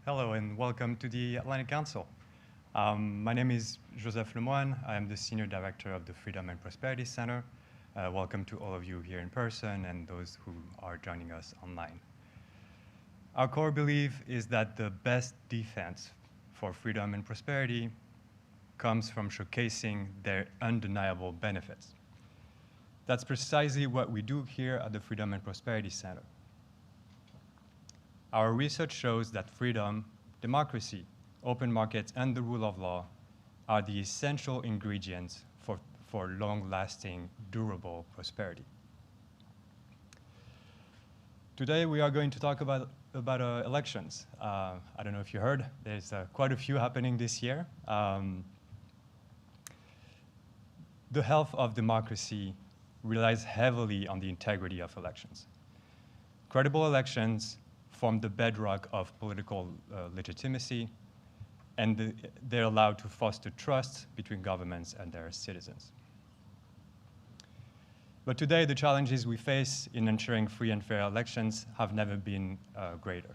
Hello and welcome to the Atlantic Council. My name is Joseph Lemoine. I am the Senior Director of the Freedom and Prosperity Center. Welcome to all of you here in person and those who are joining us online. Our core belief is that the best defense for freedom and prosperity comes from showcasing their undeniable benefits. That's precisely what we do here at the Freedom and Prosperity Center. Our research shows that freedom, democracy, open markets, and the rule of law are the essential ingredients for long-lasting, durable prosperity. Today, we are going to talk about elections. I don't know if you heard, there's quite a few happening this year. The health of democracy relies heavily on the integrity of elections. Credible elections form the bedrock of political legitimacy, and they're allowed to foster trust between governments and their citizens. But today, the challenges we face in ensuring free and fair elections have never been greater.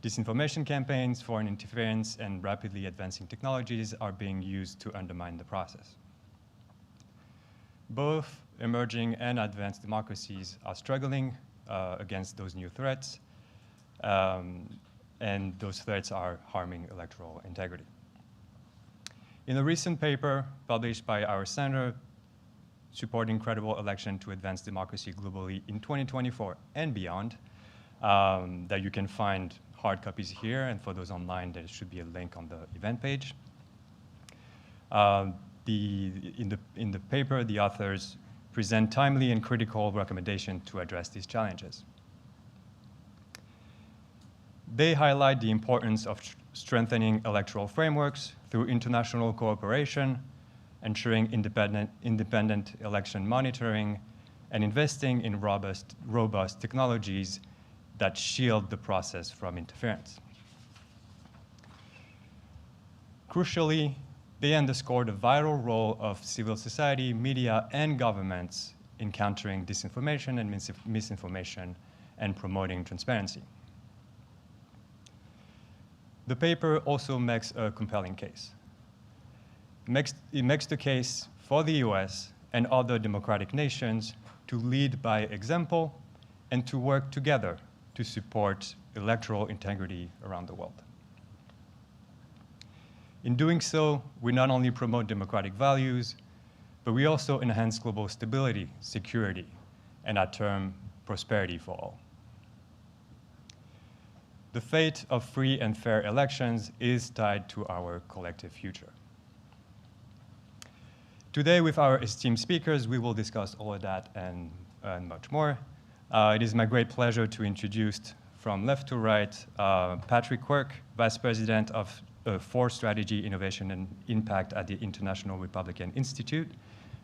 Disinformation campaigns, foreign interference, and rapidly advancing technologies are being used to undermine the process. Both emerging and advanced democracies are struggling against those new threats, and those threats are harming electoral integrity. In a recent paper published by our center, Supporting Credible Election to Advance Democracy Globally in 2024 and Beyond, that you can find hard copies here, and for those online, there should be a link on the event page. In the paper, the authors present timely and critical recommendations to address these challenges. They highlight the importance of strengthening electoral frameworks through international cooperation, ensuring independent election monitoring, and investing in robust technologies that shield the process from interference. Crucially, they underscore the vital role of civil society, media, and governments in countering disinformation and misinformation and promoting transparency. The paper also makes a compelling case. It makes the case for the US and other democratic nations to lead by example and to work together to support electoral integrity around the world. In doing so, we not only promote democratic values, but we also enhance global stability, security, and at term, prosperity for all. The fate of free and fair elections is tied to our collective future. Today, with our esteemed speakers, we will discuss all of that and much more. It is my great pleasure to introduce, from left to right, Patrick Quirk, Vice President for Strategy, Innovation, and Impact at the International Republican Institute,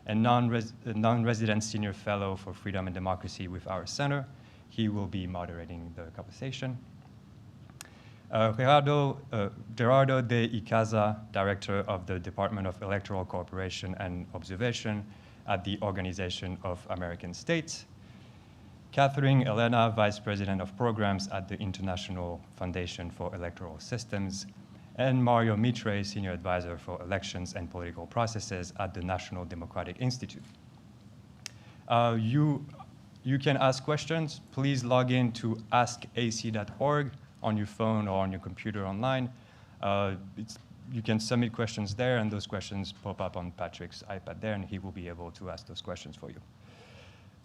and non-resident Senior Fellow for Freedom and Democracy with our center. He will be moderating the conversation. Gerardo de Icaza, Director of the Department of Electoral Cooperation and Observation at the Organization of American States. Catherine Elena, Vice President of Programs at the International Foundation for Electoral Systems. And Mario Mitre, Senior Advisor for Elections and Political Processes at the National Democratic Institute. You can ask questions. Please log in to askac.org on your phone or on your computer online. You can submit questions there, and those questions pop up on Patrick's iPad there, and he will be able to ask those questions for you.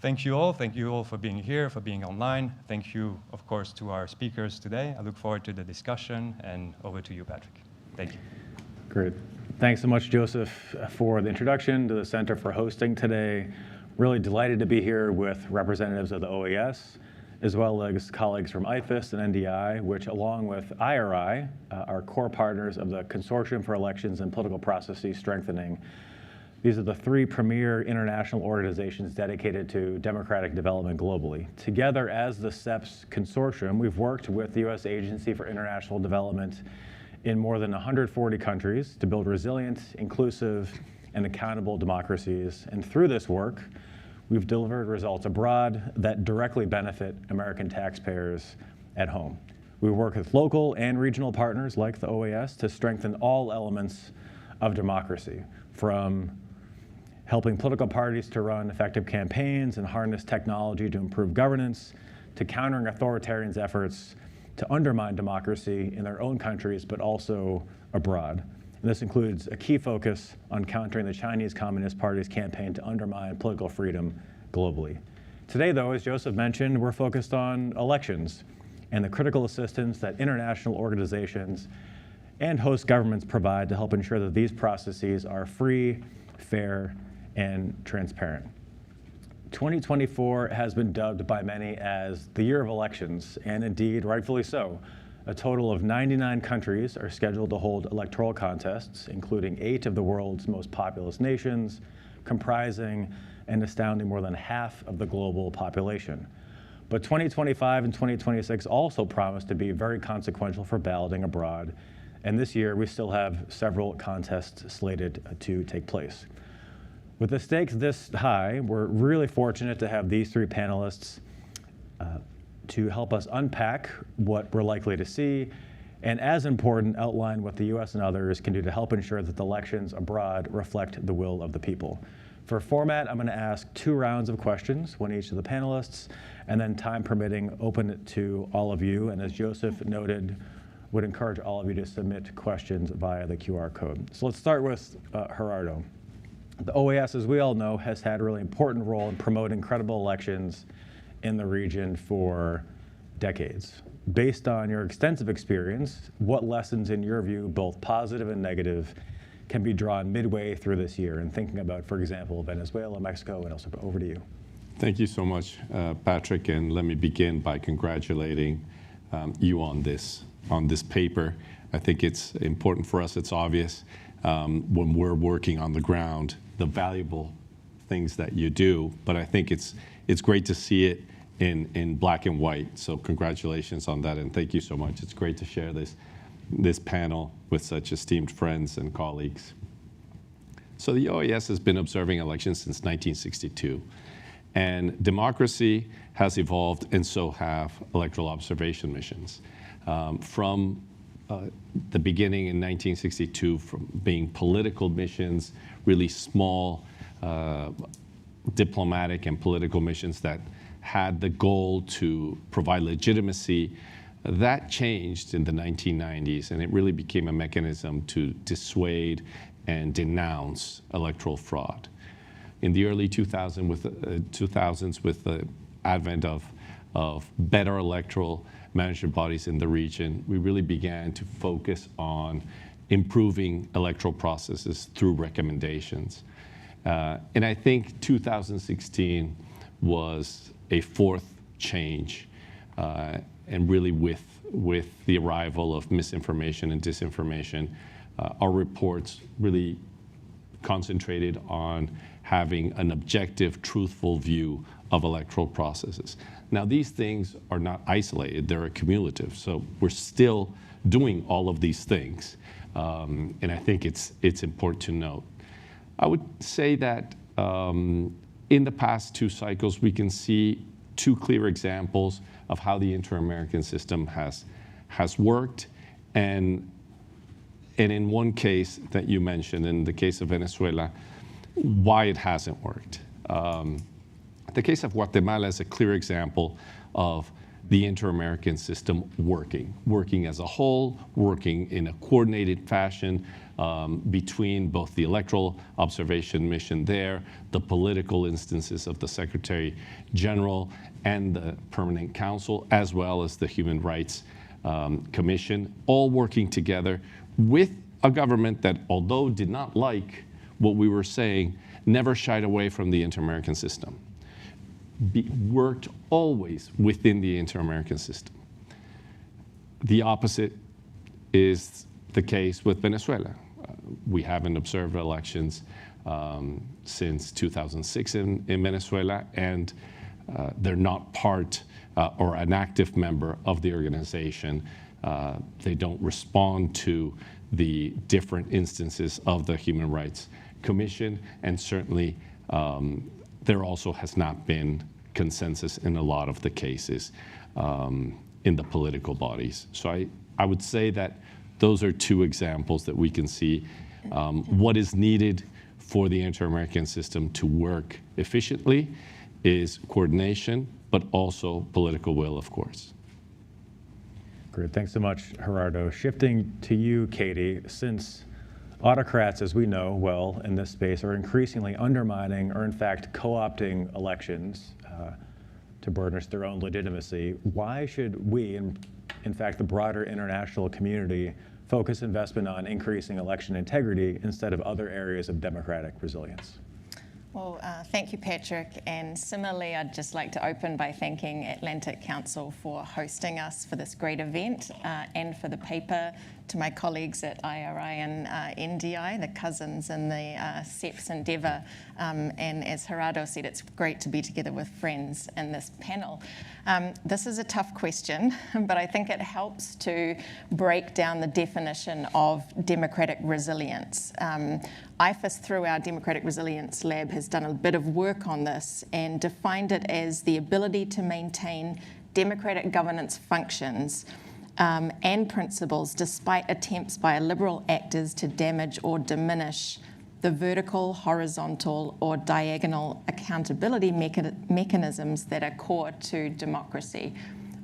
Thank you all for being here, for being online. Thank you, of course, to our speakers today. I look forward to the discussion, and over to you, Patrick. Thank you. Great. Thanks so much, Joseph, for the introduction, to the Center for hosting today. Really delighted to be here with representatives of the OES, as well as colleagues from IFES and NDI, which, along with IRI, are core partners of the Consortium for Elections and Political Processes Strengthening. These are the three premier international organizations dedicated to democratic development globally. Together, as the CEPS Consortium, we've worked with the U.S. Agency for International Development in more than 140 countries to build resilient, inclusive, and accountable democracies. And through this work, we've delivered results abroad that directly benefit American taxpayers at home. We work with local and regional partners like the OAS to strengthen all elements of democracy, from helping political parties to run effective campaigns and harness technology to improve governance, to countering authoritarians' efforts to undermine democracy in their own countries, but also abroad. And this includes a key focus on countering the Chinese Communist Party's campaign to undermine political freedom globally. Today, though, as Joseph mentioned, we're focused on elections and the critical assistance that international organizations and host governments provide to help ensure that these processes are free, fair, and transparent. 2024 has been dubbed by many as the year of elections, and indeed, rightfully so. A total of 99 countries are scheduled to hold electoral contests, including 8 of the world's most populous nations, comprising an astounding more than half of the global population. But 2025 and 2026 also promise to be very consequential for balloting abroad, and this year we still have several contests slated to take place. With the stakes this high, we're really fortunate to have these 3 panelists to help us unpack what we're likely to see, and as important, outline what the US and others can do to help ensure that the elections abroad reflect the will of the people. For format, I'm going to ask 2 rounds of questions, one each of the panelists, and then time permitting, open it to all of you. And as Joseph noted, would encourage all of you to submit questions via the QR code. So let's start with Gerardo. The OAS, as we all know, has had a really important role in promoting credible elections in the region for decades. Based on your extensive experience, what lessons, in your view, both positive and negative, can be drawn midway through this year and thinking about, for example, Venezuela, Mexico, and also over to you. Thank you so much, Patrick, and let me begin by congratulating you on this paper. I think it's important for us, it's obvious when we're working on the ground, the valuable things that you do, but I think it's great to see it in black and white. So congratulations on that, and thank you so much. It's great to share this panel with such esteemed friends and colleagues. So the OAS has been observing elections since 1962, and democracy has evolved, and so have electoral observation missions. From the beginning in 1962, from being political missions, really small diplomatic and political missions that had the goal to provide legitimacy. That changed in the 1990s, and it really became a mechanism to dissuade and denounce electoral fraud. In the early 2000s, with the advent of better electoral management bodies in the region, we really began to focus on improving electoral processes through recommendations. And I think 2016 was a 4th change, and really with the arrival of misinformation and disinformation, our reports really concentrated on having an objective, truthful view of electoral processes. Now, these things are not isolated, they're cumulative, so we're still doing all of these things, and I think it's important to note. I would say that in the past 2 cycles, we can see 2 clear examples of how the inter-American system has worked, and in one case that you mentioned, in the case of Venezuela, why it hasn't worked. The case of Guatemala is a clear example of the inter-American system working as a whole, working in a coordinated fashion between both the electoral observation mission there, the political instances of the Secretary General and the Permanent Council, as well as the Human Rights Commission, all working together with a government that, although did not like what we were saying, never shied away from the inter-American system. Worked always within the inter-American system. The opposite is the case with Venezuela. We haven't observed elections since 2006 in Venezuela, and they're not part or an active member of the organization. They don't respond to the different instances of the Human Rights Commission, and certainly there also has not been consensus in a lot of the cases in the political bodies. So I would say that those are two examples that we can see what is needed for the inter-American system to work efficiently is coordination, but also political will, of course. Great, thanks so much, Gerardo. Shifting to you, Katie, since autocrats, as we know well in this space, are increasingly undermining or in fact co-opting elections to burnish their own legitimacy, why should we, and in fact the broader international community, focus investment on increasing election integrity instead of other areas of democratic resilience? Well, thank you, Patrick. And similarly, I'd just like to open by thanking Atlantic Council for hosting us for this great event and for the paper, to my colleagues at IRI and NDI, the cousins in the CEPS endeavour. And as Gerardo said, it's great to be together with friends in this panel. This is a tough question, but I think it helps to break down the definition of democratic resilience. IFIS, through our Democratic Resilience Lab, has done a bit of work on this and defined it as the ability to maintain democratic governance functions and principles despite attempts by liberal actors to damage or diminish the vertical, horizontal, or diagonal accountability mechanisms that are core to democracy.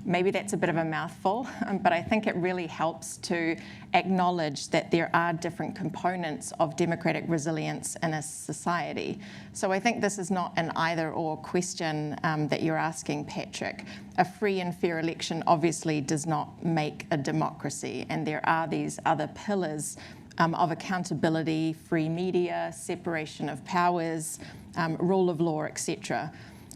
Maybe that's a bit of a mouthful, but I think it really helps to acknowledge that there are different components of democratic resilience in a society. So I think this is not an either-or question that you're asking, Patrick. A free and fair election obviously does not make a democracy, and there are these other pillars of accountability, free media, separation of powers, rule of law, etc.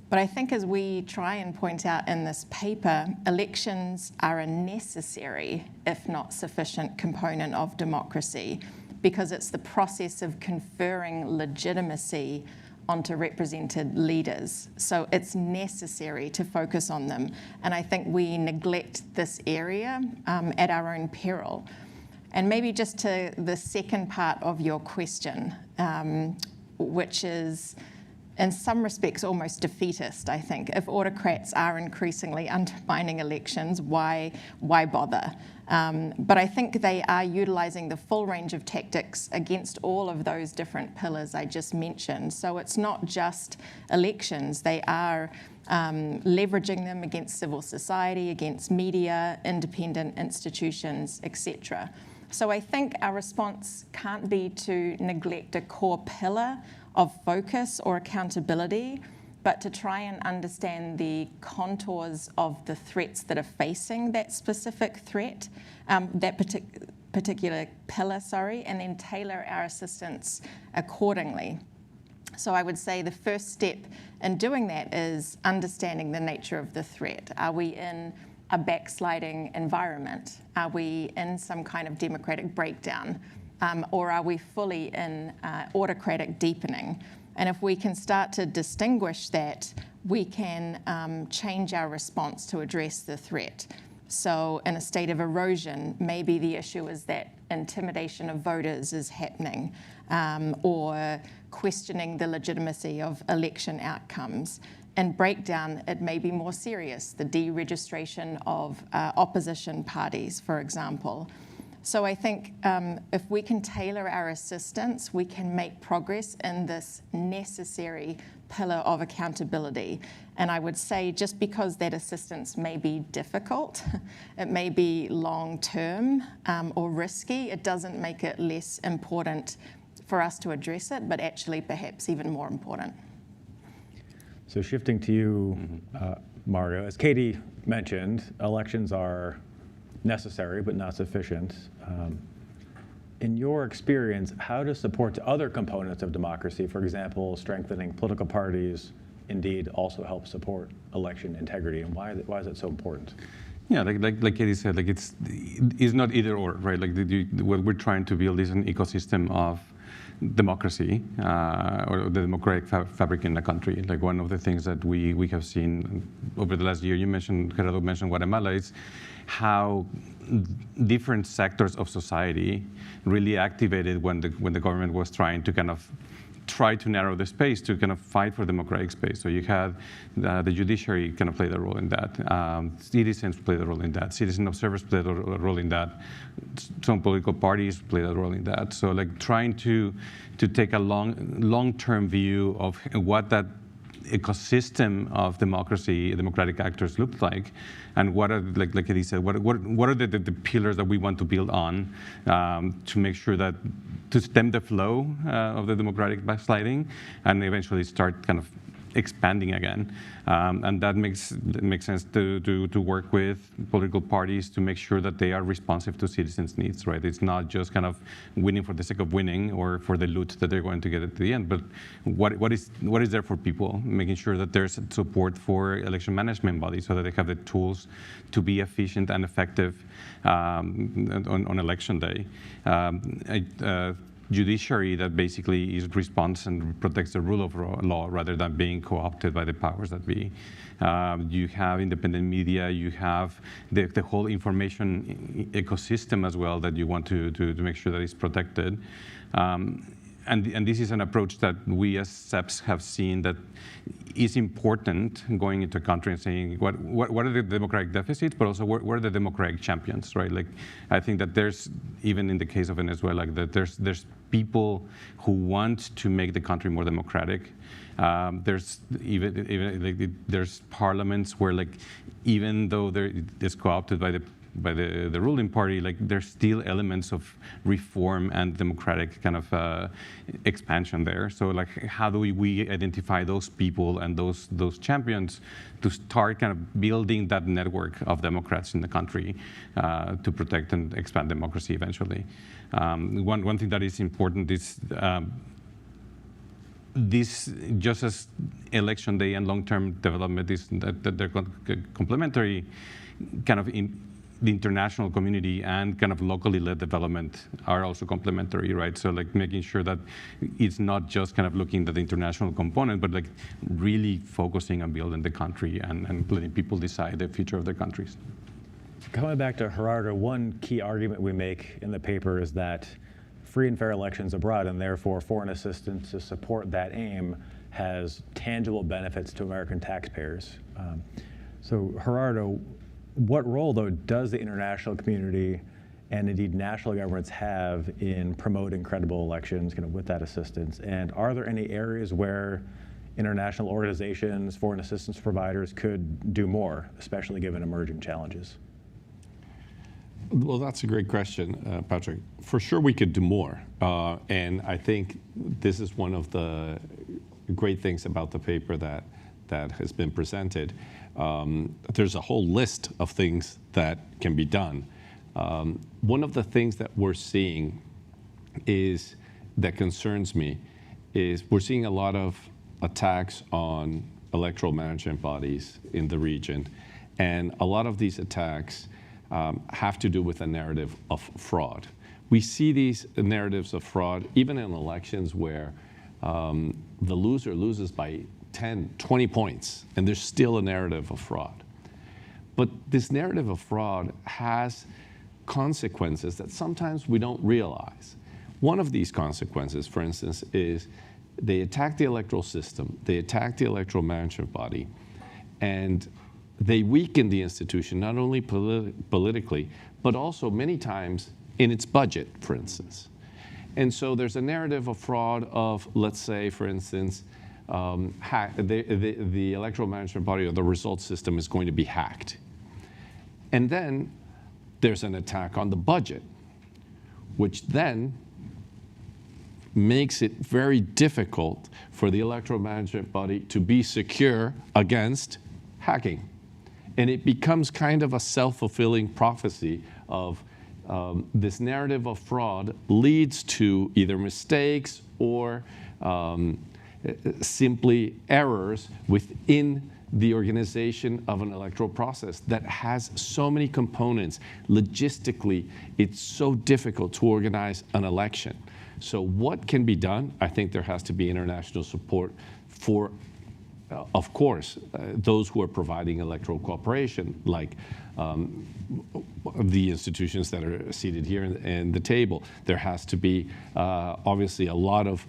But I think, as we try and point out in this paper, elections are a necessary, if not sufficient, component of democracy, because it's the process of conferring legitimacy onto represented leaders. So it's necessary to focus on them. And I think we neglect this area at our own peril. And maybe just to the second part of your question, which is, in some respects, almost defeatist, I think. If autocrats are increasingly undermining elections, why bother? But I think they are utilising the full range of tactics against all of those different pillars I just mentioned. So it's not just elections. They are leveraging them against civil society, against media, independent institutions, etc. So I think our response can't be to neglect a core pillar of focus or accountability, but to try and understand the contours of the threats that are facing that specific threat, that particular pillar, and then tailor our assistance accordingly. So I would say the first step in doing that is understanding the nature of the threat. Are we in a backsliding environment? Are we in some kind of democratic breakdown? Or are we fully in autocratic deepening? And if we can start to distinguish that, we can change our response to address the threat. So in a state of erosion, maybe the issue is that intimidation of voters is happening, or questioning the legitimacy of election outcomes. In breakdown, it may be more serious, the deregistration of opposition parties, for example. So I think if we can tailor our assistance, we can make progress in this necessary pillar of accountability. And I would say, just because that assistance may be difficult, it may be long-term or risky, it doesn't make it less important for us to address it, but actually perhaps even more important. So shifting to you, Mario, as Katie mentioned, elections are necessary but not sufficient. In your experience, how does support to other components of democracy, for example, strengthening political parties, indeed also help support election integrity, and why is it so important? Yeah, like Katie said, it's not either or, right? What we're trying to build is an ecosystem of democracy, or the democratic fabric in the country. Like, one of the things that we have seen over the last year, Gerardo mentioned Guatemala, is how different sectors of society really activated when the government was trying to kind of try to narrow the space to kind of fight for democratic space. So you had the judiciary kind of played a role in that. Citizens played a role in that. Citizen observers played a role in that. Some political parties played a role in that. So like trying to take a long-term view of what that ecosystem of democracy, democratic actors look like, and what are, like Eddie said, what are the pillars that we want to build on to make sure that to stem the flow of the democratic backsliding and eventually start kind of expanding again. And that makes sense to work with political parties to make sure that they are responsive to citizens' needs, right? It's not just kind of winning for the sake of winning or for the loot that they're going to get at the end, but what is there for people, making sure that there's support for election management bodies so that they have the tools to be efficient and effective on election day. Judiciary that basically responds and protects the rule of law rather than being co-opted by the powers that be. You have independent media, you have the whole information ecosystem as well that you want to make sure that it's protected. And this is an approach that we as CEPs have seen that is important going into a country and saying what are the democratic deficits, but also what are the democratic champions, right? Like I think that there's, even in the case of Venezuela, that there's people who want to make the country more democratic. There's even like there's parliaments where like even though it's co-opted by the ruling party, like there's still elements of reform and democratic kind of expansion there. So like how do we identify those people and those champions to start kind of building that network of Democrats in the country to protect and expand democracy eventually. One thing that is important is this, just as election day and long-term development is that they're complementary, kind of in the international community and kind of locally led development are also complementary, right? So like making sure that it's not just kind of looking at the international component, but like really focusing on building the country and letting people decide the future of their countries. Coming back to Gerardo, one key argument we make in the paper is that free and fair elections abroad, and therefore foreign assistance to support that aim, has tangible benefits to American taxpayers. So Gerardo, what role, though, does the international community and indeed national governments have in promoting credible elections kind of with that assistance? And are there any areas where international organizations, foreign assistance providers could do more, especially given emerging challenges? Well, that's a great question, Patrick. For sure, we could do more. And I think this is one of the great things about the paper that has been presented. There's a whole list of things that can be done. One of the things that we're seeing that concerns me is we're seeing a lot of attacks on electoral management bodies in the region. And a lot of these attacks have to do with a narrative of fraud. We see these narratives of fraud even in elections where the loser loses by 10, 20 points, and there's still a narrative of fraud. But this narrative of fraud has consequences that sometimes we don't realize. One of these consequences, for instance, is they attack the electoral system, they attack the electoral management body, and they weaken the institution, not only politically, but also many times in its budget, for instance. And so there's a narrative of fraud of, let's say, for instance, the electoral management body or the results system is going to be hacked. And then there's an attack on the budget, which then makes it very difficult for the electoral management body to be secure against hacking. And it becomes kind of a self-fulfilling prophecy of this narrative of fraud leads to either mistakes or simply errors within the organization of an electoral process that has so many components. Logistically, it's so difficult to organize an election. So what can be done? I think there has to be international support for of course, those who are providing electoral cooperation, like the institutions that are seated here in the table. There has to be obviously a lot of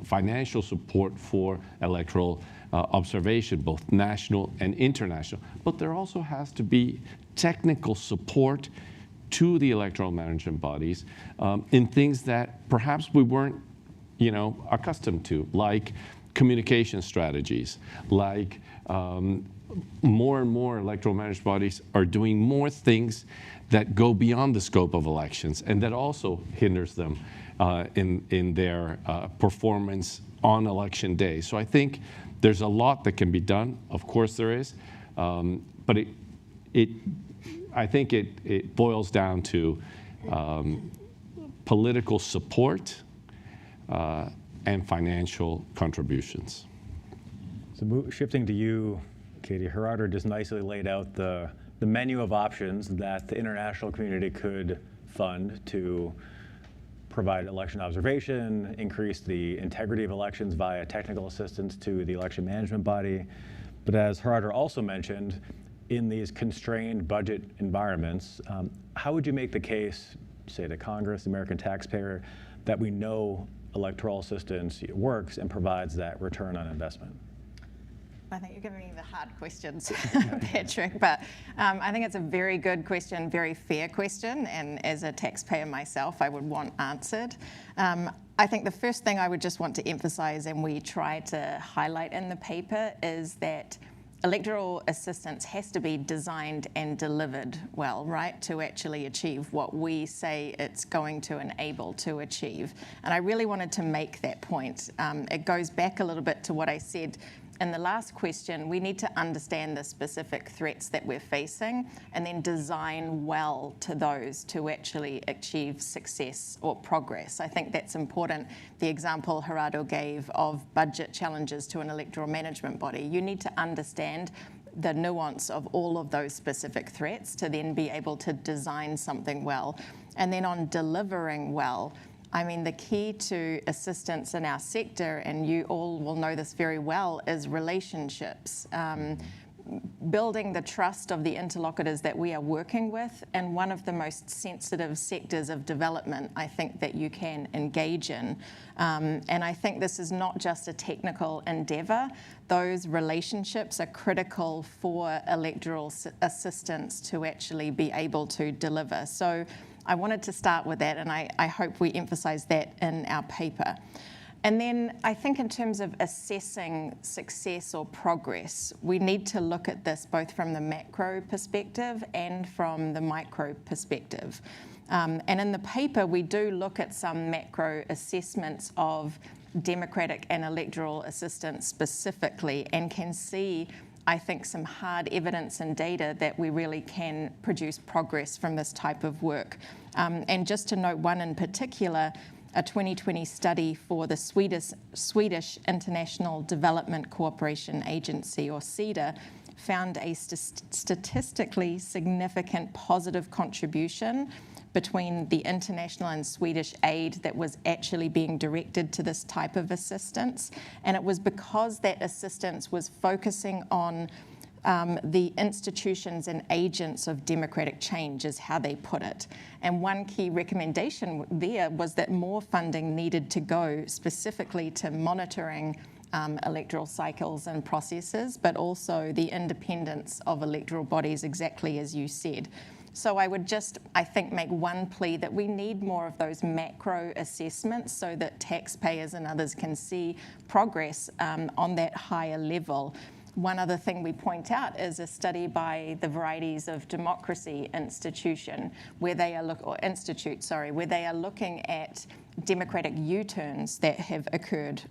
financial support for electoral observation, both national and international. But there also has to be technical support to the electoral management bodies in things that perhaps we weren't, accustomed to, like communication strategies, like more and more electoral management bodies are doing more things that go beyond the scope of elections, and that also hinders them in their performance on election day. So I think there's a lot that can be done. Of course there is, but I think it boils down to political support and financial contributions. So shifting to you, Katie, Gerardo just nicely laid out the menu of options that the international community could fund to provide election observation, increase the integrity of elections via technical assistance to the election management body. But as Gerardo also mentioned, in these constrained budget environments, how would you make the case, say to Congress, the American taxpayer, that we know electoral assistance works and provides that return on investment? I think you're giving me the hard questions, Patrick, but I think it's a very good question, very fair question, and as a taxpayer myself, I would want answered. I think the first thing I would just want to emphasize, and we try to highlight in the paper, is that electoral assistance has to be designed and delivered well, right, to actually achieve what we say it's going to enable to achieve. And I really wanted to make that point. It goes back a little bit to what I said in the last question. We need to understand the specific threats that we're facing and then design well to those to actually achieve success or progress. I think that's important. The example Gerardo gave of budget challenges to an electoral management body, you need to understand the nuance of all of those specific threats to then be able to design something well. And then on delivering well, I mean, the key to assistance in our sector, and you all will know this very well, is relationships. Building the trust of the interlocutors that we are working with, and one of the most sensitive sectors of development, I think, that you can engage in. And I think this is not just a technical endeavor. Those relationships are critical for electoral assistance to actually be able to deliver. So I wanted to start with that, and I hope we emphasize that in our paper. And then I think in terms of assessing success or progress, we need to look at this both from the macro perspective and from the micro perspective. And in the paper, we do look at some macro assessments of democratic and electoral assistance specifically, and can see, I think, some hard evidence and data that we really can produce progress from this type of work. And just to note one in particular, a 2020 study for the Swedish International Development Cooperation Agency, or SIDA, found a statistically significant positive contribution between the international and Swedish aid that was actually being directed to this type of assistance. And it was because that assistance was focusing on the institutions and agents of democratic change, is how they put it. And one key recommendation there was that more funding needed to go specifically to monitoring electoral cycles and processes, but also the independence of electoral bodies, exactly as you said. So I would just, I think, make one plea that we need more of those macro assessments so that taxpayers and others can see progress on that higher level. One other thing we point out is a study by the Varieties of Democracy Institution, where they are where they are looking at democratic U-turns that have occurred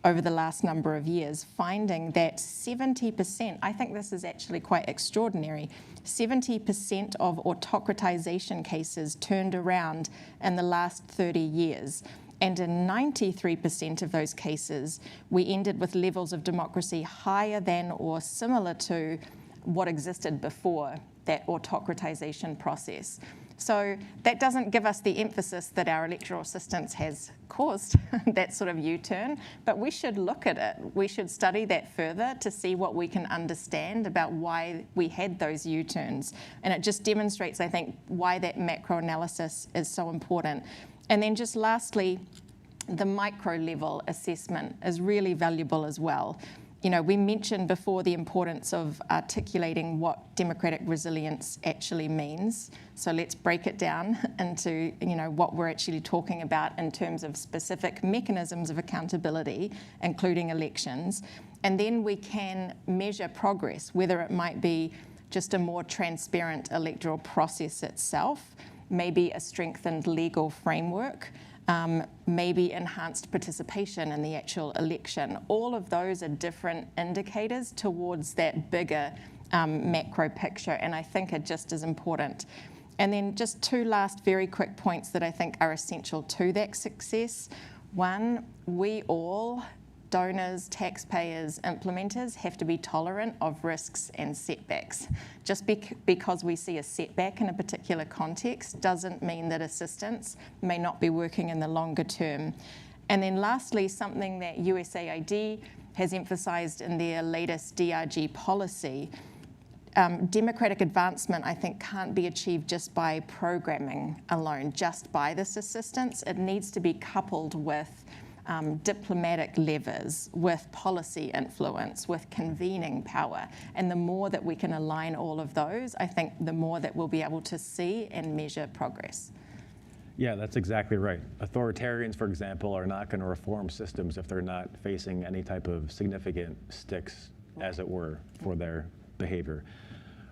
over the last number of years, finding that 70%, I think this is actually quite extraordinary, 70% of autocratization cases turned around in the last 30 years. And in 93% of those cases, we ended with levels of democracy higher than or similar to what existed before that autocratization process. So that doesn't give us the emphasis that our electoral assistance has caused, that sort of U-turn, but we should look at it. We should study that further to see what we can understand about why we had those U-turns. And it just demonstrates, I think, why that macro analysis is so important. And then just lastly, the micro level assessment is really valuable as well. We mentioned before the importance of articulating what democratic resilience actually means. So let's break it down into, what we're actually talking about in terms of specific mechanisms of accountability, including elections. And then we can measure progress, whether it might be just a more transparent electoral process itself, maybe a strengthened legal framework, maybe enhanced participation in the actual election. All of those are different indicators towards that bigger macro picture, and I think are just as important. And then just two last very quick points that I think are essential to that success. One, we all, donors, taxpayers, implementers, have to be tolerant of risks and setbacks. Just because we see a setback in a particular context doesn't mean that assistance may not be working in the longer term. And then lastly, something that USAID has emphasized in their latest DRG policy, democratic advancement, I think, can't be achieved just by programming alone, just by this assistance. It needs to be coupled with diplomatic levers, with policy influence, with convening power. And the more that we can align all of those, I think the more that we'll be able to see and measure progress. Yeah, that's exactly right. Authoritarians, for example, are not going to reform systems if they're not facing any type of significant sticks, as it were, for their behavior.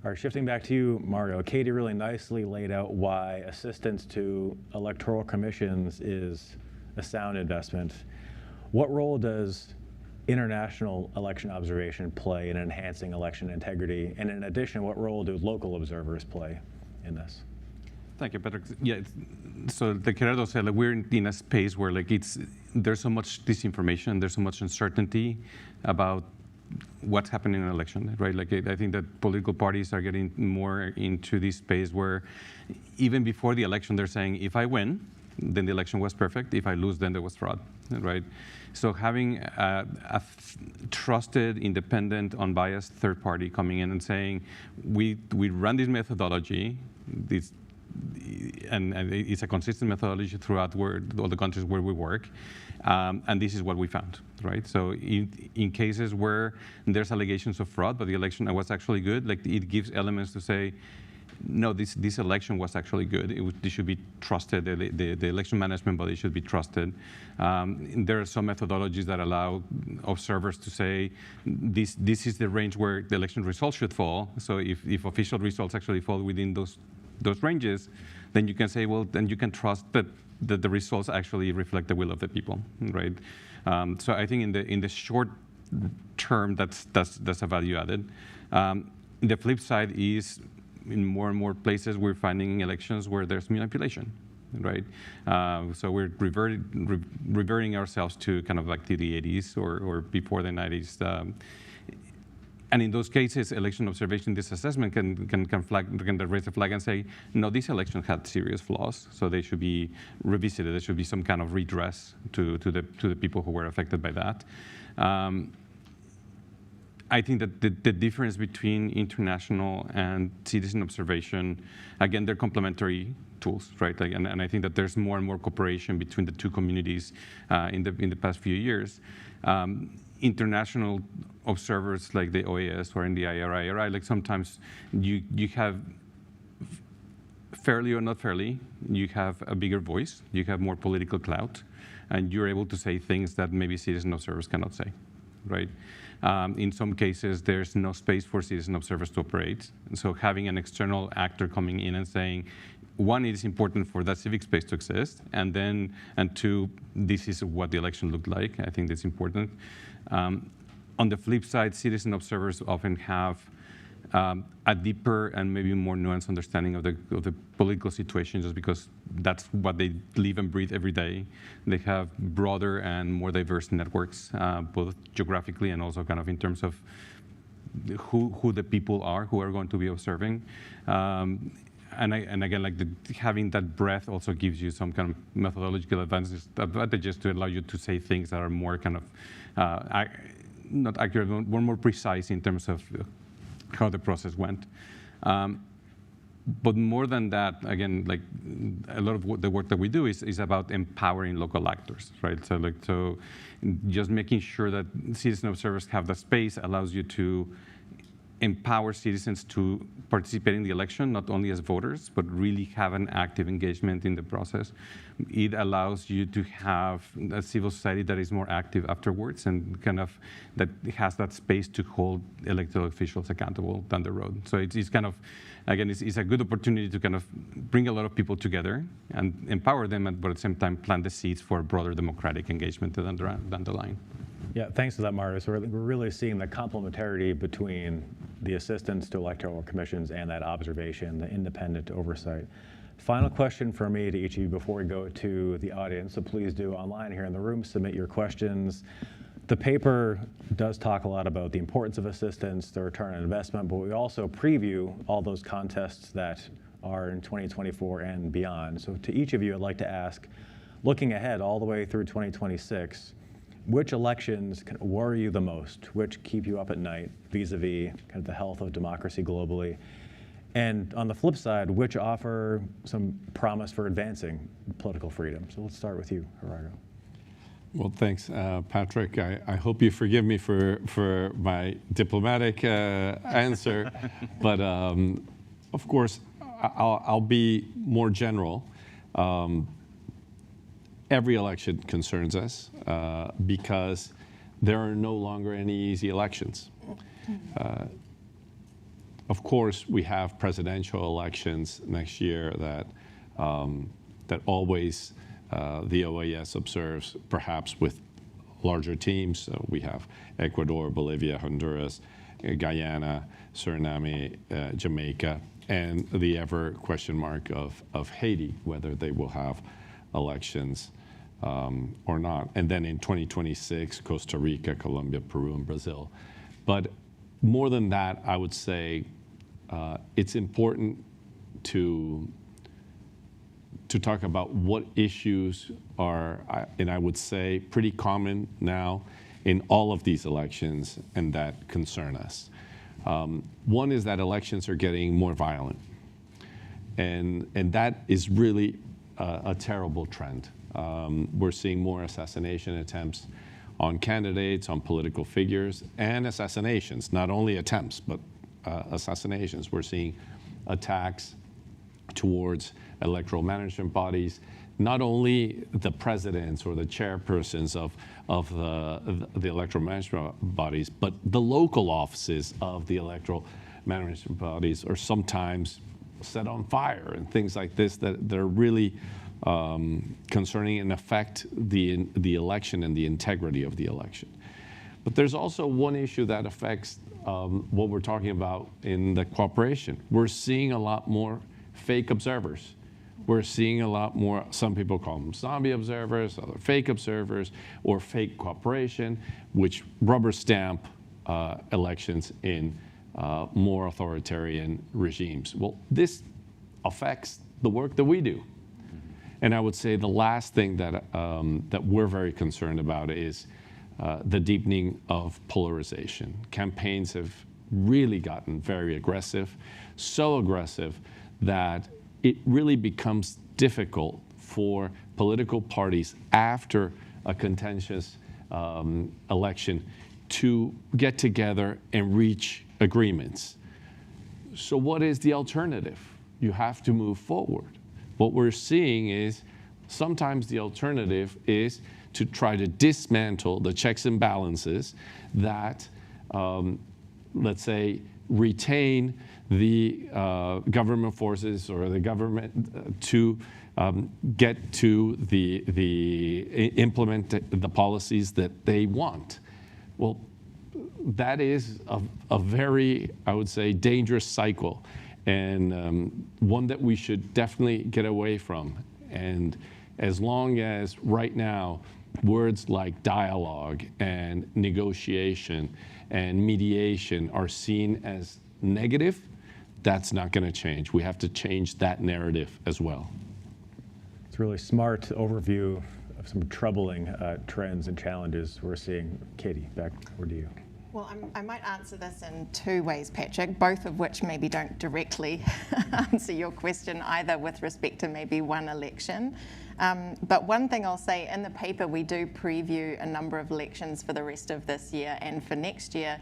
All right, shifting back to you, Mario. Katie really nicely laid out why assistance to electoral commissions is a sound investment. What role does international election observation play in enhancing election integrity? And in addition, what role do local observers play in this? Thank you, Patrick. Yeah, so like Gerardo said, like, we're in a space where there's so much disinformation, there's so much uncertainty about what's happening in an election, right? I think that political parties are getting more into this space where even before the election, they're saying, if I win, then the election was perfect. If I lose, then there was fraud, right? So having a trusted, independent, unbiased third party coming in and saying, we run this methodology, and it's a consistent methodology throughout all the countries where we work, and this is what we found, right? So in cases where there's allegations of fraud, but the election was actually good, it gives elements to say, no, this election was actually good. This should be trusted. The election management body should be trusted. There are some methodologies that allow observers to say, this is the range where the election results should fall. So if official results actually fall within those ranges, then you can say, well, then you can trust that the results actually reflect the will of the people, right? So I think in the short term, that's a value added. The flip side is, in more and more places, we're finding elections where there's manipulation, right? So we're reverting ourselves to kind of like to the 80s or before the 90s. And in those cases, election observation, this assessment can raise a flag and say, no, this election had serious flaws, so they should be revisited. There should be some kind of redress to the people who were affected by that. I think that the difference between international and citizen observation, again, they're complementary tools, right? And I think that there's more and more cooperation between the two communities in the past few years. International observers like the OAS or in the IRI, sometimes you have, fairly or not fairly, you have a bigger voice, you have more political clout, and you're able to say things that maybe citizen observers cannot say, right? In some cases, there's no space for citizen observers to operate. And so having an external actor coming in and saying, one, it is important for that civic space to exist, and two, this is what the election looked like. I think that's important. On the flip side, citizen observers often have a deeper and maybe more nuanced understanding of the political situation, just because that's what they live and breathe every day. They have broader and more diverse networks, both geographically and also kind of in terms of who the people are who are going to be observing. and again, like having that breadth also gives you some kind of methodological advantages to allow you to say things that are more kind of not accurate, more precise in terms of how the process went. But more than that, again, like a lot of the work that we do is about empowering local actors, right? So just making sure that citizen observers have the space allows you to empower citizens to participate in the election, not only as voters, but really have an active engagement in the process. It allows you to have a civil society that is more active afterwards and kind of that has that space to hold elected officials accountable down the road. So it's kind of, again, it's a good opportunity to kind of bring a lot of people together and empower them, but at the same time plant the seeds for broader democratic engagement down the line. Yeah, thanks for that, Marius. We're really seeing the complementarity between the assistance to electoral commissions and that observation, the independent oversight. Final question for me to each of you before we go to the audience. So please do online here in the room, submit your questions. The paper does talk a lot about the importance of assistance, the return on investment, but we also preview all those contests that are in 2024 and beyond. So to each of you, I'd like to ask, looking ahead all the way through 2026, which elections kind of worry you the most? Which keep you up at night vis-a-vis kind of the health of democracy globally? And on the flip side, which offer some promise for advancing political freedom? So let's start with you, Gerardo. Well, thanks, Patrick. I hope you forgive me for my diplomatic answer, but of course, I'll be more general. Every election concerns us because there are no longer any easy elections. Of course, we have presidential elections next year that always the OAS observes, perhaps with larger teams. So we have Ecuador, Bolivia, Honduras, Guyana, Suriname, Jamaica, and the ever question mark of Haiti, whether they will have elections or not. And then in 2026, Costa Rica, Colombia, Peru, and Brazil. But more than that, I would say it's important to talk about what issues are, and I would say pretty common now in all of these elections and that concern us. One is that elections are getting more violent. And that is really a terrible trend. We're seeing more assassination attempts on candidates, on political figures, and assassinations, not only attempts, but assassinations. We're seeing attacks towards electoral management bodies, not only the presidents or the chairpersons of the electoral management bodies, but the local offices of the electoral management bodies are sometimes set on fire and things like this that are really concerning and affect the election and the integrity of the election. But there's also one issue that affects what we're talking about in the cooperation. We're seeing a lot more fake observers. We're seeing a lot more, some people call them zombie observers, other fake observers, or fake cooperation, which rubber stamp elections in more authoritarian regimes. Well, this affects the work that we do. And I would say the last thing that we're very concerned about is the deepening of polarization. Campaigns have really gotten very aggressive, so aggressive that it really becomes difficult for political parties after a contentious election to get together and reach agreements. So what is the alternative? You have to move forward. What we're seeing is sometimes the alternative is to try to dismantle the checks and balances that, let's say, retain the government forces or the government to get to implement the policies that they want. Well, that is a very, I would say, dangerous cycle, and one that we should definitely get away from. And as long as right now words like dialogue and negotiation and mediation are seen as negative, that's not going to change. We have to change that narrative as well. It's a really smart overview of some troubling trends and challenges we're seeing. Katie, back over to you. Well, I might answer this in two ways, Patrick, both of which maybe don't directly answer your question either with respect to maybe one election. But one thing I'll say, in the paper we do preview a number of elections for the rest of this year and for next year,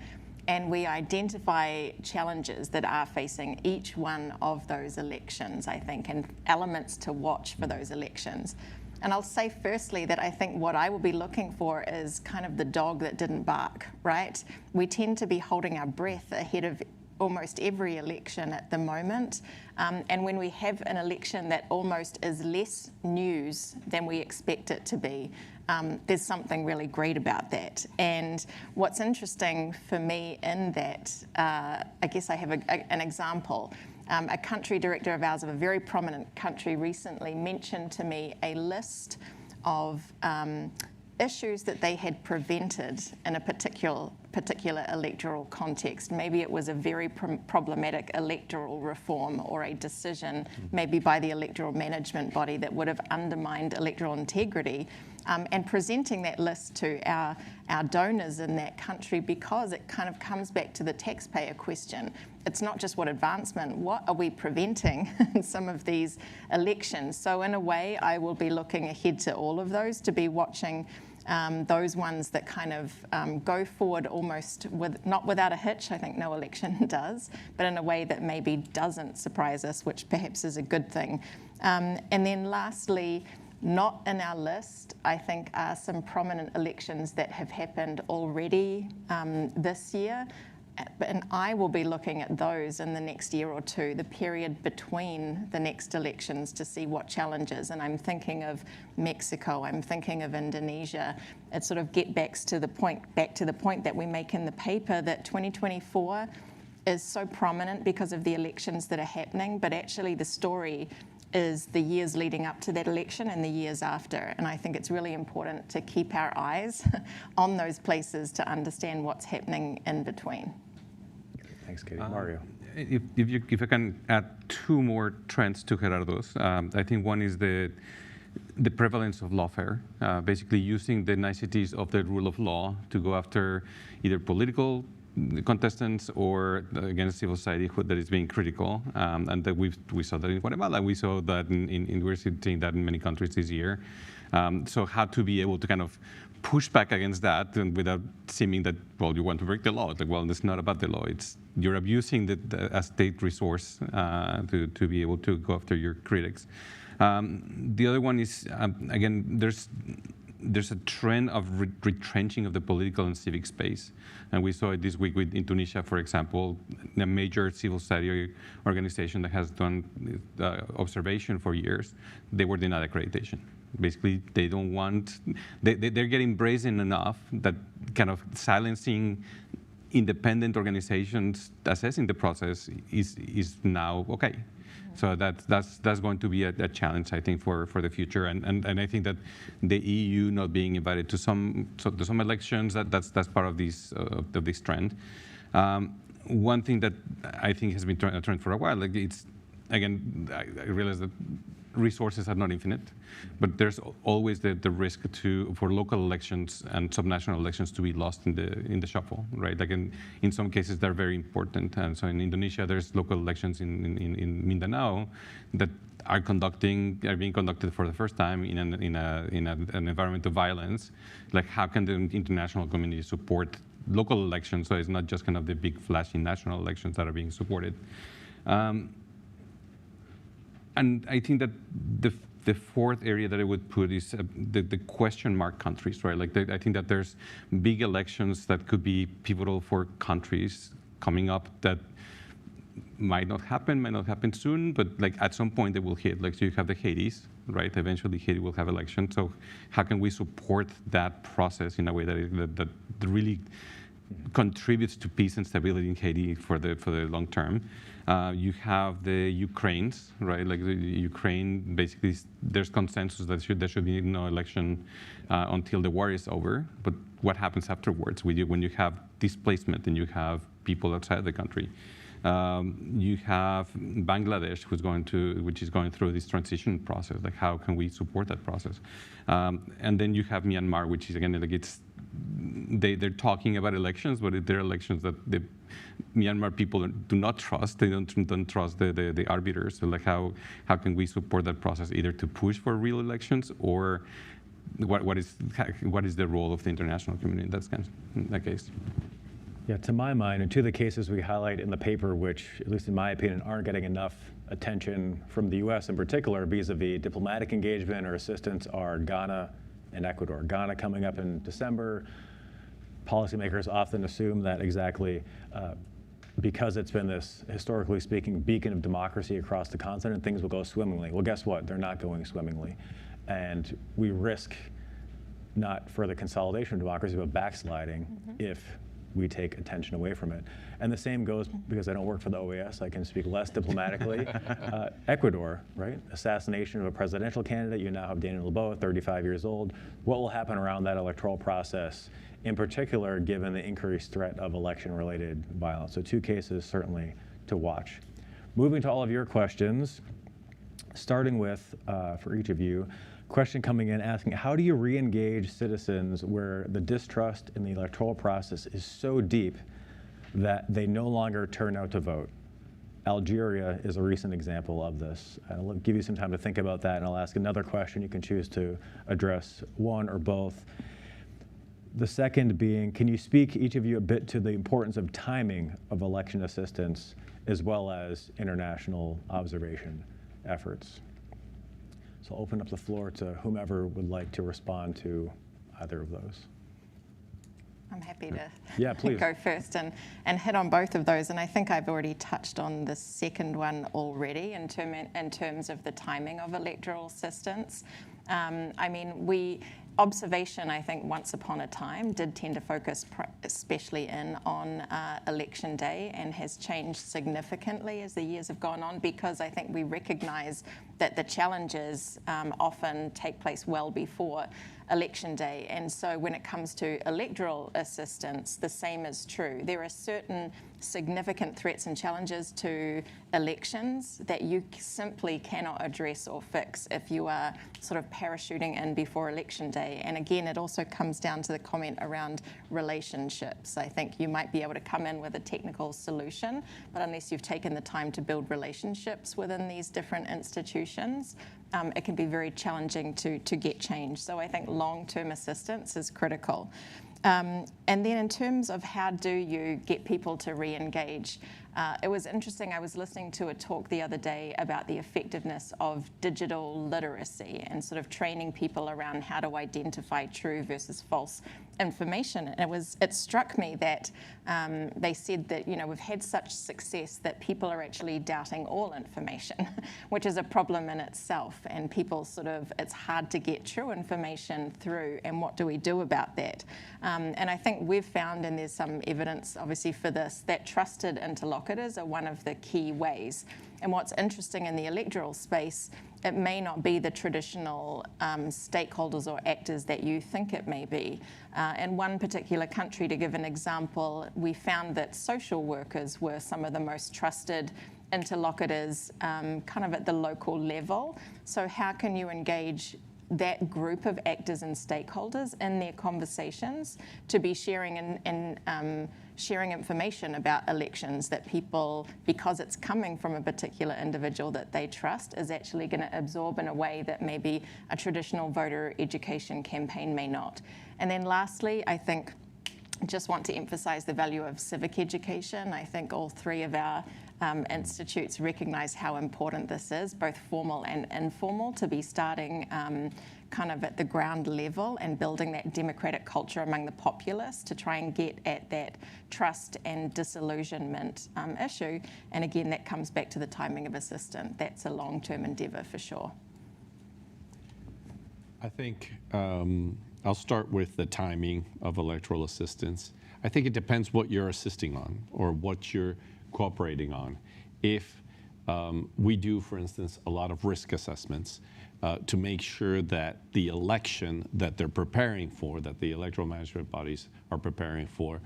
and we identify challenges that are facing each one of those elections, I think, and elements to watch for those elections. And I'll say firstly that I think what I will be looking for is kind of the dog that didn't bark, right? We tend to be holding our breath ahead of almost every election at the moment. And when we have an election that almost is less news than we expect it to be, there's something really great about that. And what's interesting for me in that, I guess I have an example. A country director of ours of a very prominent country recently mentioned to me a list of issues that they had prevented in a particular electoral context. Maybe it was a very problematic electoral reform or a decision maybe by the electoral management body that would have undermined electoral integrity, and presenting that list to our donors in that country, because it kind of comes back to the taxpayer question. It's not just what advancement, what are we preventing in some of these elections? So in a way, I will be looking ahead to all of those, to be watching those ones that kind of go forward almost not without a hitch. I think no election does, but in a way that maybe doesn't surprise us, which perhaps is a good thing. And then lastly, not in our list, I think, are some prominent elections that have happened already this year. And I will be looking at those in the next year or two, the period between the next elections, to see what challenges. And I'm thinking of Mexico, I'm thinking of Indonesia. It sort of back to the point that we make in the paper, that 2024 is so prominent because of the elections that are happening, but actually the story is the years leading up to that election and the years after. And I think it's really important to keep our eyes on those places to understand what's happening in between. Thanks, Katie. Mario. If I can add two more trends to Gerardo's, I think one is the prevalence of lawfare, basically using the niceties of the rule of law to go after either political contestants or against civil society that is being critical, and that we saw that in Guatemala. We saw that we're seeing that in many countries this year. So how to be able to kind of push back against that, and without seeming that, well, you want to break the law. It's like, well, it's not about the law. It's you're abusing a state resource to be able to go after your critics. The other one is, again, there's a trend of retrenching of the political and civic space. And we saw it this week with Indonesia, for example, a major civil society organization that has done observation for years. They were denied accreditation. Basically, they don't want, they're getting brazen enough that kind of silencing independent organizations assessing the process is now okay. So that's going to be a challenge, I think, for the future. And I think that the EU not being invited to some elections, that's part of this trend. One thing that I think has been a trend for a while, like it's, again, I realize that resources are not infinite, but there's always the risk for local elections and subnational elections to be lost in the shuffle, right? Like in some cases they're very important, and so in Indonesia there's local elections in Mindanao that are being conducted for the first time in an environment of violence. Like, how can the international community support local elections so it's not just kind of the big flashy national elections that are being supported? And I think that the fourth area that I would put is the question mark countries, right? Like I think that there's big elections that could be pivotal for countries coming up that might not happen soon, but like at some point they will hit. Like, so you have the Haitis, right? Eventually Haiti will have elections. So how can we support that process in a way that really contributes to peace and stability in Haiti for the long term? You have the Ukraines, right? Like the Ukraine, basically, there's consensus that there should be no election until the war is over. But what happens afterwards when you have displacement and you have people outside the country? You have Bangladesh, which is going through this transition process. Like, how can we support that process? And then you have Myanmar, which is, again, like they're talking about elections, but they're elections that the Myanmar people do not trust. They don't trust the arbiters. So, like, how can we support that process, either to push for real elections, or what is the role of the international community in that case? Yeah, to my mind, and to the cases we highlight in the paper, which, at least in my opinion, aren't getting enough attention from the US in particular vis-a-vis diplomatic engagement or assistance, are Ghana and Ecuador. Ghana coming up in December. Policymakers often assume that exactly because it's been this, historically speaking, beacon of democracy across the continent, things will go swimmingly. Well, guess what? They're not going swimmingly. And we risk not further consolidation of democracy, but backsliding if we take attention away from it. And the same goes, because I don't work for the OAS, I can speak less diplomatically. Ecuador, right? Assassination of a presidential candidate. You now have Daniel Noboa, 35 years old. What will happen around that electoral process, in particular, given the increased threat of election-related violence? So 2 cases certainly to watch. Moving to all of your questions, starting with, for each of you, question coming in asking, how do you re-engage citizens where the distrust in the electoral process is so deep that they no longer turn out to vote? Algeria is a recent example of this. I'll give you some time to think about that, and I'll ask another question. You can choose to address one or both. The second being, can you speak, each of you, a bit to the importance of timing of election assistance as well as international observation efforts? So I'll open up the floor to whomever would like to respond to either of those. I'm happy to please. go first and hit on both of those. And I think I've already touched on the second one already in terms of the timing of electoral assistance. I mean, observation, I think, once upon a time did tend to focus especially in on election day, and has changed significantly as the years have gone on, because I think we recognize that the challenges often take place well before election day. And so when it comes to electoral assistance, the same is true. There are certain significant threats and challenges to elections that you simply cannot address or fix if you are sort of parachuting in before election day. And again, it also comes down to the comment around relationships. I think you might be able to come in with a technical solution, but unless you've taken the time to build relationships within these different institutions, it can be very challenging to get change. So I think long-term assistance is critical. And then in terms of how do you get people to re-engage, it was interesting. I was listening to a talk the other day about the effectiveness of digital literacy and sort of training people around how to identify true versus false information. And it struck me that they said that, we've had such success that people are actually doubting all information, which is a problem in itself. And people it's hard to get true information through. And what do we do about that? And I think we've found, and there's some evidence obviously for this, that trusted interlocutors are one of the key ways. And what's interesting in the electoral space, it may not be the traditional stakeholders or actors that you think it may be. In one particular country, to give an example, we found that social workers were some of the most trusted interlocutors kind of at the local level. So how can you engage that group of actors and stakeholders in their conversations to be sharing and sharing information about elections that people, because it's coming from a particular individual that they trust, is actually going to absorb in a way that maybe a traditional voter education campaign may not. And then lastly, I think just want to emphasize the value of civic education. I think all 3 of our institutes recognize how important this is, both formal and informal, to be starting kind of at the ground level and building that democratic culture among the populace to try and get at that trust and disillusionment issue. And again, that comes back to the timing of assistance. That's a long-term endeavor for sure. I think I'll start with the timing of electoral assistance. I think it depends what you're assisting on or what you're cooperating on. If we do, for instance, a lot of risk assessments to make sure that the election that they're preparing for, that the electoral management bodies are preparing for,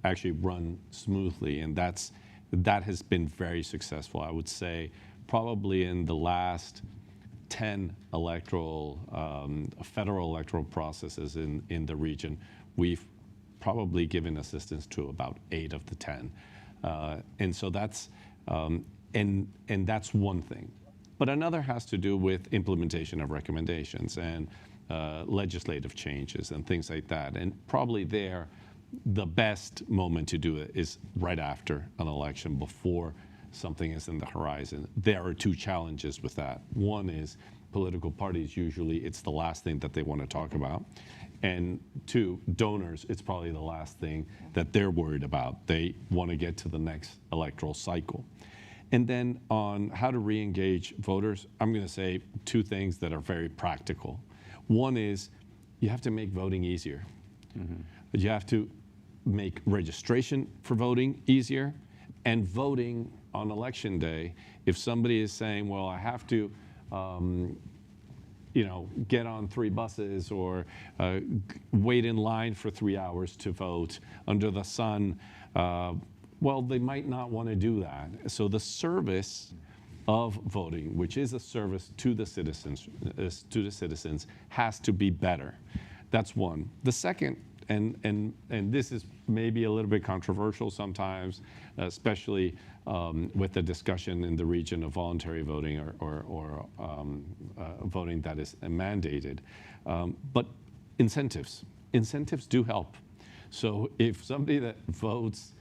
actually run smoothly. And that's that has been very successful. I would say probably in the last 10 federal electoral processes in the region, we've probably given assistance to about 8 of the 10. And so that's, and that's one thing. But another has to do with implementation of recommendations and legislative changes and things like that. And probably there, the best moment to do it is right after an election, before something is in the horizon. There are 2 challenges with that. One is political parties, usually it's the last thing that they want to talk about. And 2, donors, it's probably the last thing that they're worried about. They want to get to the next electoral cycle. And then on how to re-engage voters, I'm going to say 2 things that are very practical. One is you have to make voting easier. But you have to make registration for voting easier, and voting on election day. If somebody is saying, well, I have to get on 3 buses or wait in line for 3 hours to vote under the sun, well, they might not want to do that. So the service of voting, which is a service to the citizens, has to be better. That's one. The second, and this is maybe a little bit controversial sometimes, especially with the discussion in the region of voluntary voting or voting that is mandated. But incentives do help. So if somebody that votes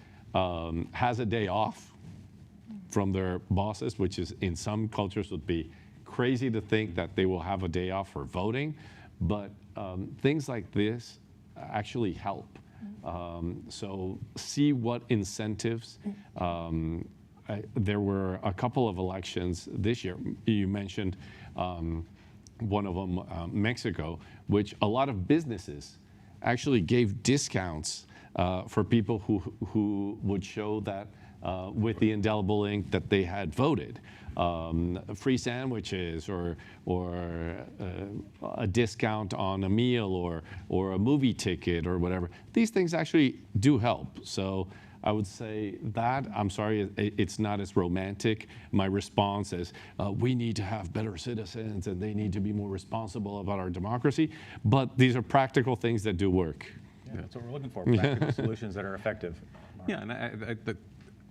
has a day off from their bosses, which is in some cultures would be crazy to think that they will have a day off for voting, but things like this actually help. So see what incentives. There were a couple of elections this year. You mentioned one of them, Mexico, which a lot of businesses actually gave discounts for people who would show that with the indelible ink that they had voted. Free sandwiches or a discount on a meal or a movie ticket or whatever. These things actually do help. So I would say that, I'm sorry, it's not as romantic. My response is, we need to have better citizens and they need to be more responsible about our democracy. But these are practical things that do work. Yeah, that's what we're looking for, practical solutions that are effective. Yeah, and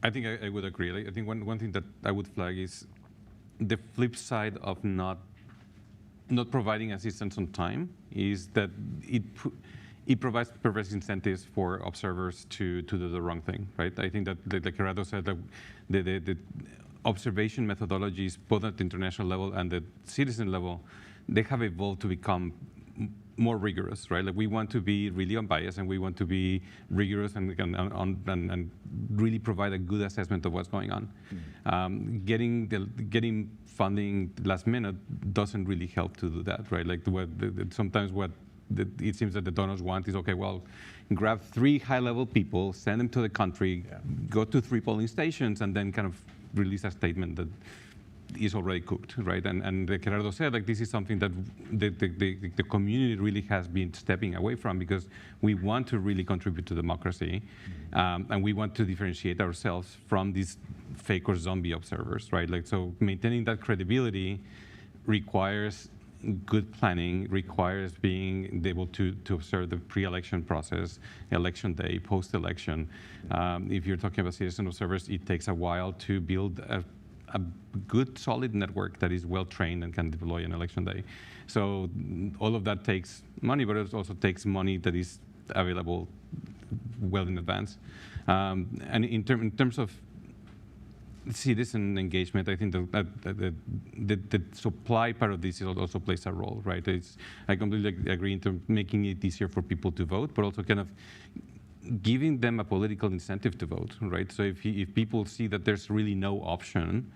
I think I would agree. Like, I think one thing that I would flag is the flip side of not providing assistance on time is that it provides perverse incentives for observers to do the wrong thing, right? I think that, like Gerardo said, that the observation methodologies, both at the international level and the citizen level, they have evolved to become more rigorous, right? Like we want to be really unbiased and we want to be rigorous and really provide a good assessment of what's going on. Mm-hmm. Getting funding last minute doesn't really help to do that, right? Like sometimes what it seems that the donors want is, okay, well, grab 3 high-level people, send them to the country, go to 3 polling stations, and then kind of release a statement that is already cooked, right? And Gerardo said, like, this is something that the community really has been stepping away from because we want to really contribute to democracy, and we want to differentiate ourselves from these fake or zombie observers, right? Like, so maintaining that credibility requires good planning, requires being able to observe the pre-election process, election day, post-election. If you're talking about citizen observers, it takes a while to build a good, solid network that is well-trained and can deploy on election day. So all of that takes money, but it also takes money that is available well in advance. And in terms of citizen engagement, I think the supply part of this also plays a role, right? I completely agree in making it easier for people to vote, but also kind of giving them a political incentive to vote, right? So if people see that there's really no option,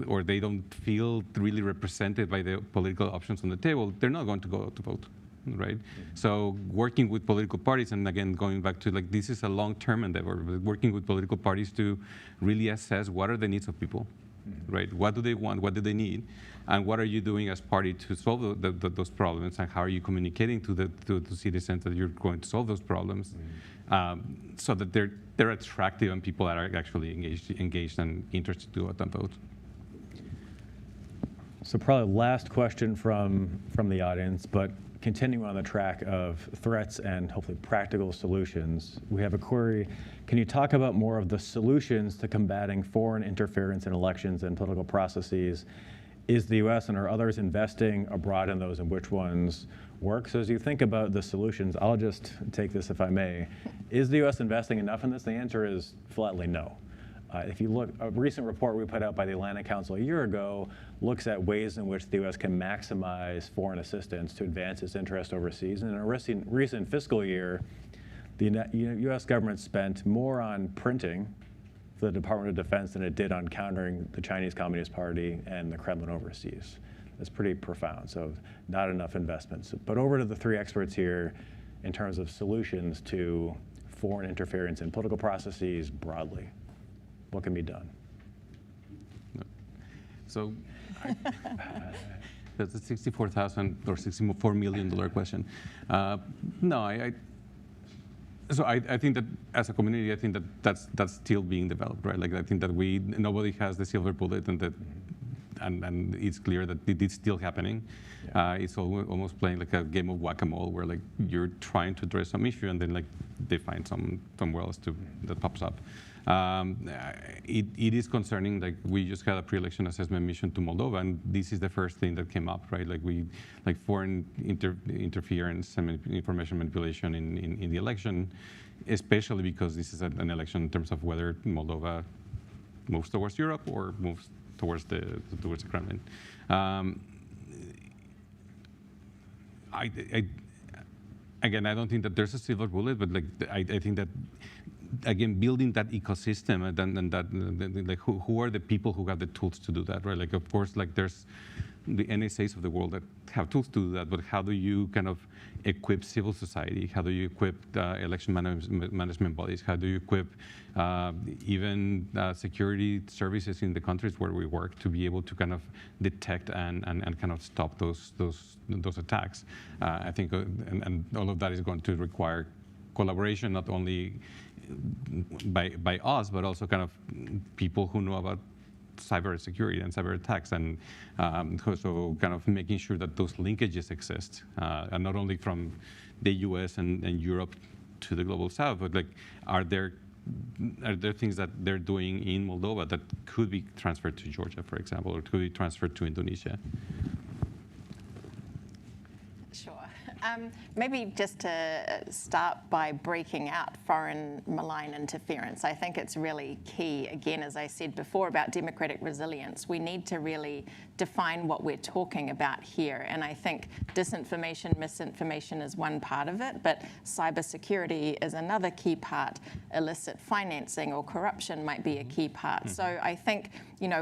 or they don't feel really represented by the political options on the table, they're not going to go out to vote, right? Mm-hmm. So working with political parties, and again, going back to like, this is a long-term endeavor, working with political parties to really assess what are the needs of people, mm-hmm. right? What do they want? What do they need? And what are you doing as party to solve those problems? And how are you communicating to the citizens that you're going to solve those problems? so that they're attractive and people are actually engaged and interested to go out and vote. So probably last question from the audience, but continuing on the track of threats and hopefully practical solutions, we have a query. Can you talk about more of the solutions to combating foreign interference in elections and political processes? Is the US and are others investing abroad in those, and which ones work? So as you think about the solutions, I'll just take this if I may. Is the US investing enough in this? The answer is flatly no. If you look, a recent report we put out by the Atlantic Council a year ago looks at ways in which the U.S. can maximize foreign assistance to advance its interest overseas. And in a recent fiscal year, the U.S. government spent more on printing for the Department of Defense than it did on countering the Chinese Communist Party and the Kremlin overseas. That's pretty profound, so not enough investments. But over to the three experts here in terms of solutions to foreign interference in political processes broadly. What can be done? So that's a $64,000 or $64 million question. No, I think that as a community, I think that that's still being developed, right? Like I think that nobody has the silver bullet, and it's clear that it's still happening. Yeah. It's almost playing like a game of whack-a-mole, where like you're trying to address some issue, and then like they find somewhere else that pops up. It is concerning. Like we just had a pre-election assessment mission to Moldova, and this is the first thing that came up, right? Like foreign interference and information manipulation in the election, especially because this is an election in terms of whether Moldova moves towards Europe or moves towards the Kremlin. Again, I don't think that there's a silver bullet, but like I think that, again, building that ecosystem and that like who are the people who have the tools to do that, right? Like of course, like there's the NSAs of the world that have tools to do that, but how do you kind of equip civil society? How do you equip election management bodies? How do you equip even security services in the countries where we work to be able to kind of detect and kind of stop those attacks? I think, and all of that is going to require collaboration, not only by us, but also kind of people who know about cyber security and cyber attacks, and so kind of making sure that those linkages exist, and not only from the US and Europe to the global south, but like are there things that they're doing in Moldova that could be transferred to Georgia, for example, or could be transferred to Indonesia? Sure. Maybe just to start by breaking out foreign malign interference. I think it's really key, again, as I said before, about democratic resilience. We need to really define what we're talking about here. And I think disinformation, misinformation is one part of it, but cybersecurity is another key part. Illicit financing or corruption might be a key part. Mm-hmm. So I think,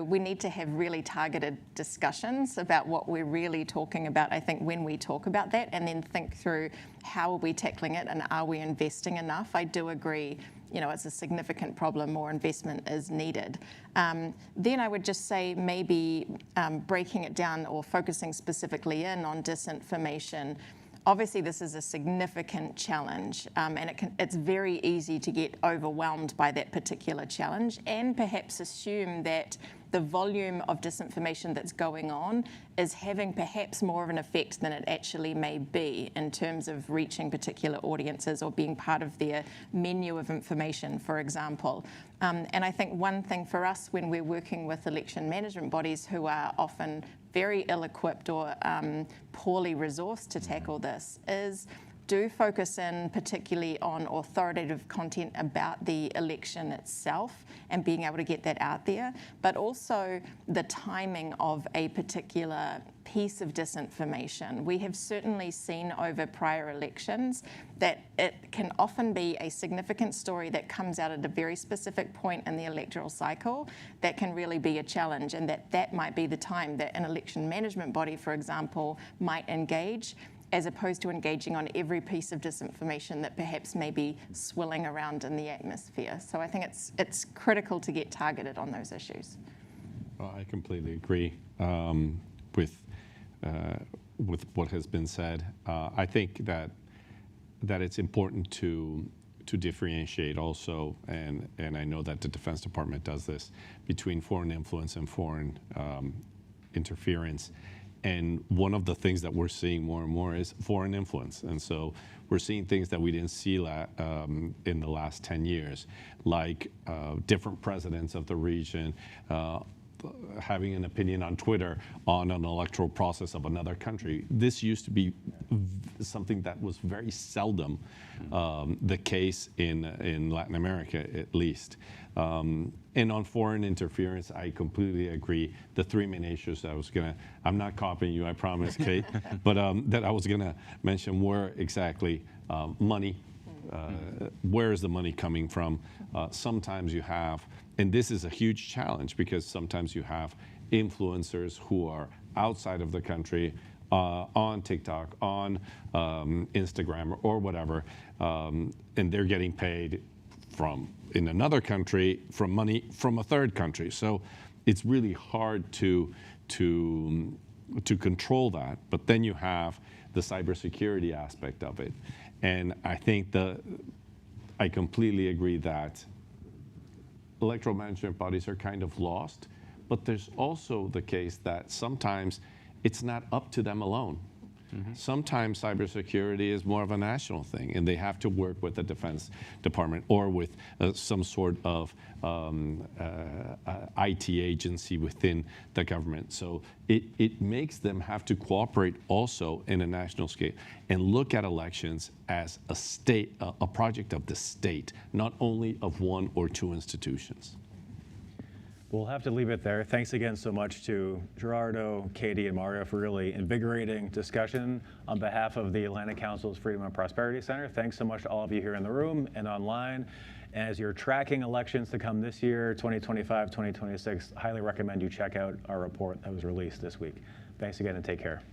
we need to have really targeted discussions about what we're really talking about, I think, when we talk about that, and then think through how are we tackling it and are we investing enough? I do agree, it's a significant problem, more investment is needed. Then I would just say maybe breaking it down or focusing specifically in on disinformation. Obviously, this is a significant challenge, and it's very easy to get overwhelmed by that particular challenge and perhaps assume that the volume of disinformation that's going on is having perhaps more of an effect than it actually may be in terms of reaching particular audiences or being part of their menu of information, for example. And I think one thing for us when we're working with election management bodies who are often very ill-equipped or poorly resourced to tackle this is do focus in particularly on authoritative content about the election itself and being able to get that out there, but also the timing of a particular piece of disinformation. We have certainly seen over prior elections that it can often be a significant story that comes out at a very specific point in the electoral cycle that can really be a challenge, and that might be the time that an election management body, for example, might engage, as opposed to engaging on every piece of disinformation that perhaps may be swirling around in the atmosphere. So I think it's critical to get targeted on those issues. Well, I completely agree with what has been said. I think that it's important to differentiate also, and I know that the Defense Department does this, between foreign influence and foreign interference. And one of the things that we're seeing more and more is foreign influence. And so we're seeing things that we didn't see in the last 10 years, like different presidents of the region having an opinion on Twitter on an electoral process of another country. This used to be something that was very seldom the case in Latin America, at least. And on foreign interference, I completely agree. The three main issues I'm not copying you, I promise, Kate, but that I was gonna mention were exactly money. Where is the money coming from? Sometimes you have, and this is a huge challenge, because sometimes you have influencers who are outside of the country, on TikTok, on Instagram, or whatever, and they're getting paid in another country from money from a third country. So it's really hard to control that. But then you have the cybersecurity aspect of it. And I think I completely agree that electoral management bodies are kind of lost, but there's also the case that sometimes it's not up to them alone. Sometimes cybersecurity is more of a national thing, and they have to work with the Defense Department or with some sort of IT agency within the government. So it makes them have to cooperate also in a national scale and look at elections as a project of the state, not only of one or two institutions. We'll have to leave it there. Thanks again so much to Gerardo, Katie, and Mario for really invigorating discussion on behalf of the Atlantic Council's Freedom and Prosperity Center. Thanks so much to all of you here in the room and online. And as you're tracking elections to come this year, 2025, 2026, highly recommend you check out our report that was released this week. Thanks again and take care.